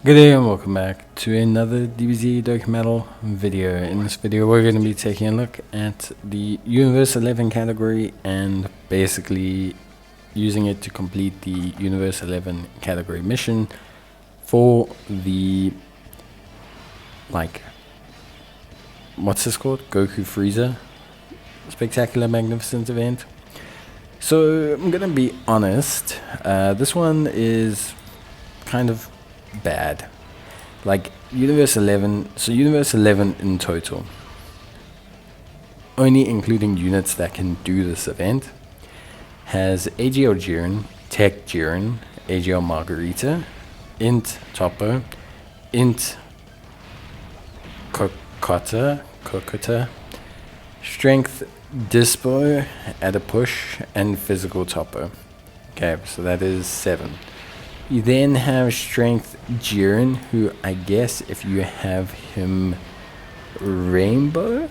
Good day and welcome back to another DBZ Dokkan Metal video. In this video we're going to be taking a look at the Universe 11 category and basically using it to complete the Universe 11 category mission for the, what's this called? Goku Frieza Spectacular Magnificent event. So I'm going to be honest, this one is kind of bad. Like Universe 11, so Universe 11 in total, only including units that can do this event, has AGL Jiren, Tech Jiren, AGL Margarita, Int Topo, Int Kokota, Strength Dispo at a push, and Physical Topo. Okay, so that is 7. You then have Strength Jiren, who I guess if you have him Rainbow,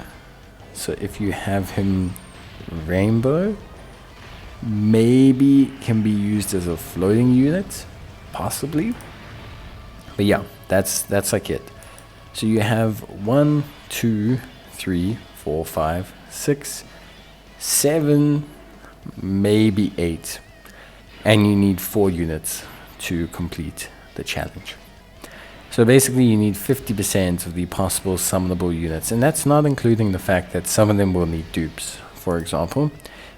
maybe can be used as a floating unit, possibly. But yeah, that's like it. So you have 1, 2, 3, 4, 5, 6, 7, maybe 8, and you need 4 units to complete the challenge. So basically you need 50% of the possible summonable units, and that's not including the fact that some of them will need dupes. For example,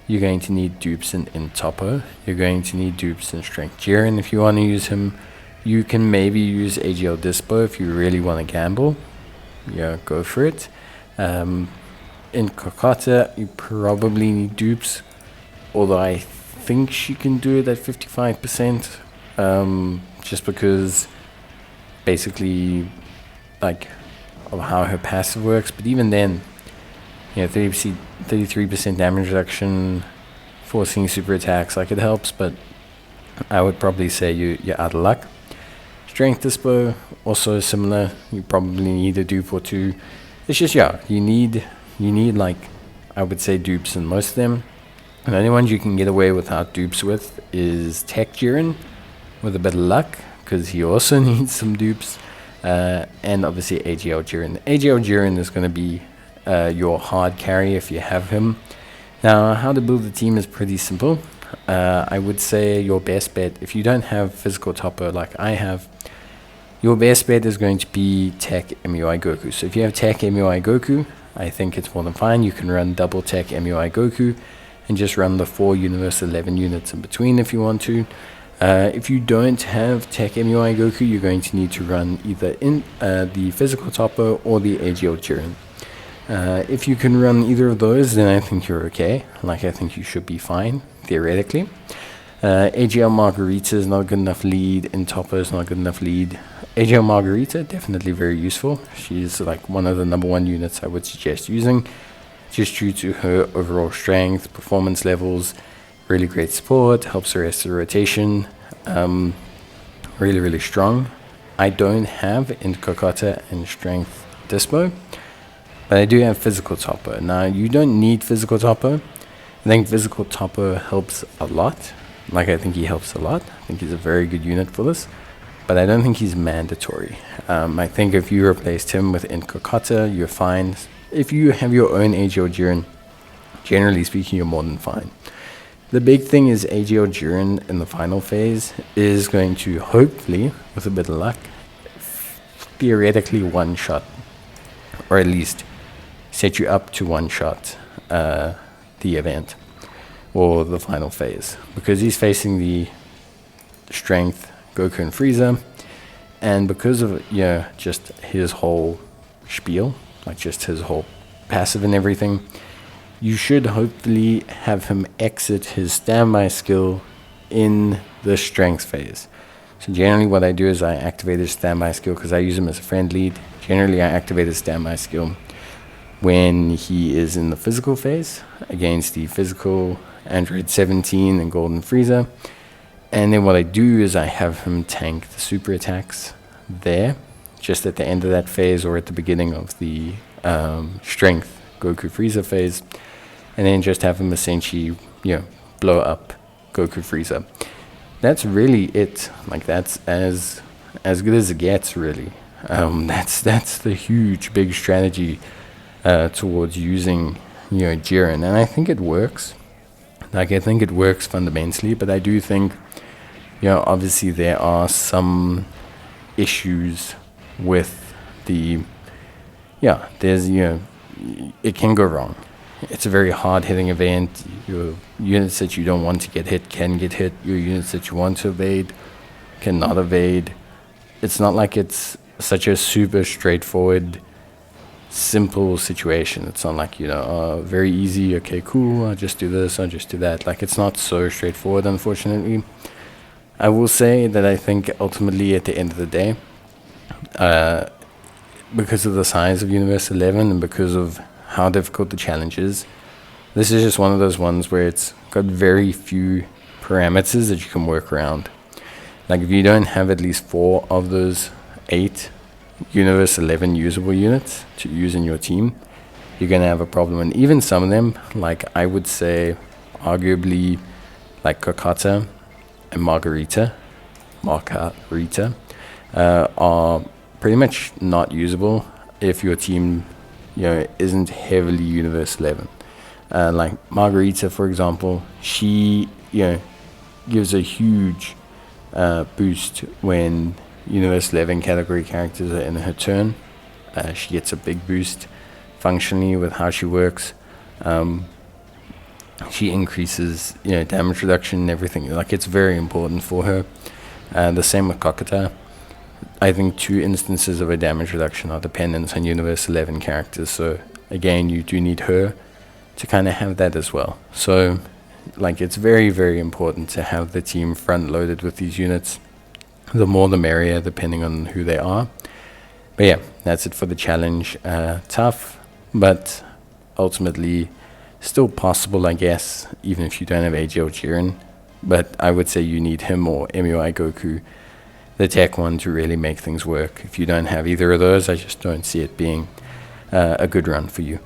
you're going to need dupes in Topo, you're going to need dupes in Strength Jiren if you want to use him. You can maybe use AGL Dispo if you really want to gamble. Yeah, go for it. In Kokata you probably need dupes, although I think she can do it at 55%. Just because basically of how her passive works, but even then, 33% damage reduction, forcing super attacks, it helps, but I would probably say you're out of luck. Strength Dispo, also similar, you probably need a dupe or 2. It's just, you need I would say dupes in most of them. And the only ones you can get away without dupes with is Tech Jiren, with a bit of luck, because he also needs some dupes, and obviously AGL Jiren. AGL Jiren is going to be your hard carry if you have him. Now, how to build the team is pretty simple. I would say your best bet, if you don't have physical Topper like I have, your best bet is going to be Tech MUI Goku. So if you have Tech MUI Goku, I think it's more than fine. You can run double Tech MUI Goku and just run the 4 Universe 11 units in between if you want to. If you don't have Tech MUI Goku, you're going to need to run either in the physical Toppo or the AGL Jiren. If you can run either of those, then I think you're okay. I think you should be fine, theoretically. AGL Margarita is not a good enough lead, and Toppo is not a good enough lead. AGL Margarita, definitely very useful. She's one of the #1 units I would suggest using, just due to her overall strength, performance levels, really great support, helps the rest of the rotation, really strong. I don't have in Kokata and Strength Dispo, but I do have Physical Topper. Now, you don't need Physical Topper. I think Physical Topper helps a lot. I think he helps a lot. I think he's a very good unit for this, but I don't think he's mandatory. I think if you replaced him with Kokata, you're fine. If you have your own AGL Jiren, generally speaking, you're more than fine. The big thing is AGL Jiren in the final phase is going to, hopefully, with a bit of luck, theoretically one-shot, or at least set you up to one-shot the event, or the final phase, because he's facing the Strength Goku and Frieza, and because of just his whole spiel, just his whole passive and everything, you should hopefully have him exit his standby skill in the strength phase. So generally what I do is I activate his standby skill because I use him as a friend lead. Generally I activate his standby skill when he is in the physical phase against the physical Android 17 and Golden Frieza. And then what I do is I have him tank the super attacks there, just at the end of that phase or at the beginning of the strength Goku Frieza phase. And then just have him essentially, blow up Goku Frieza. That's really it. That's as as good as it gets, really. That's the huge, big strategy towards using, Jiren, and I think it works. Like, I think it works fundamentally, but I do think, obviously there are some issues with the, there's, it can go wrong. It's a very hard hitting event. Your units that you don't want to get hit can get hit. Your units that you want to evade cannot evade. It's not like it's such a super straightforward, simple situation. It's not like, very easy, okay, cool, I'll just do this, I'll just do that. Like, it's not so straightforward, unfortunately. I will say that I think ultimately at the end of the day, because of the size of Universe 11 and because of how difficult the challenge is, this is just one of those ones where it's got very few parameters that you can work around. Like, if you don't have at least 4 of those 8 Universe 11 usable units to use in your team, you're going to have a problem. And even some of them, like, I would say arguably like Kokata and Margarita, are pretty much not usable if your team, isn't heavily Universe 11. Like Margarita, for example, she, gives a huge boost when Universe 11 category characters are in her turn. She gets a big boost functionally with how she works. She increases, damage reduction and everything. Like, it's very important for her. The same with Kokata. I think 2 instances of a damage reduction are dependent on Universe 11 characters. So again, you do need her to kind of have that as well. So, like, it's very, very important to have the team front loaded with these units. The more the merrier, depending on who they are. But yeah, that's it for the challenge. Tough, but ultimately still possible, I guess, even if you don't have AJ or Jiren. But I would say you need him or MUI Goku, the tech one, to really make things work. If you don't have either of those, I just don't see it being a good run for you.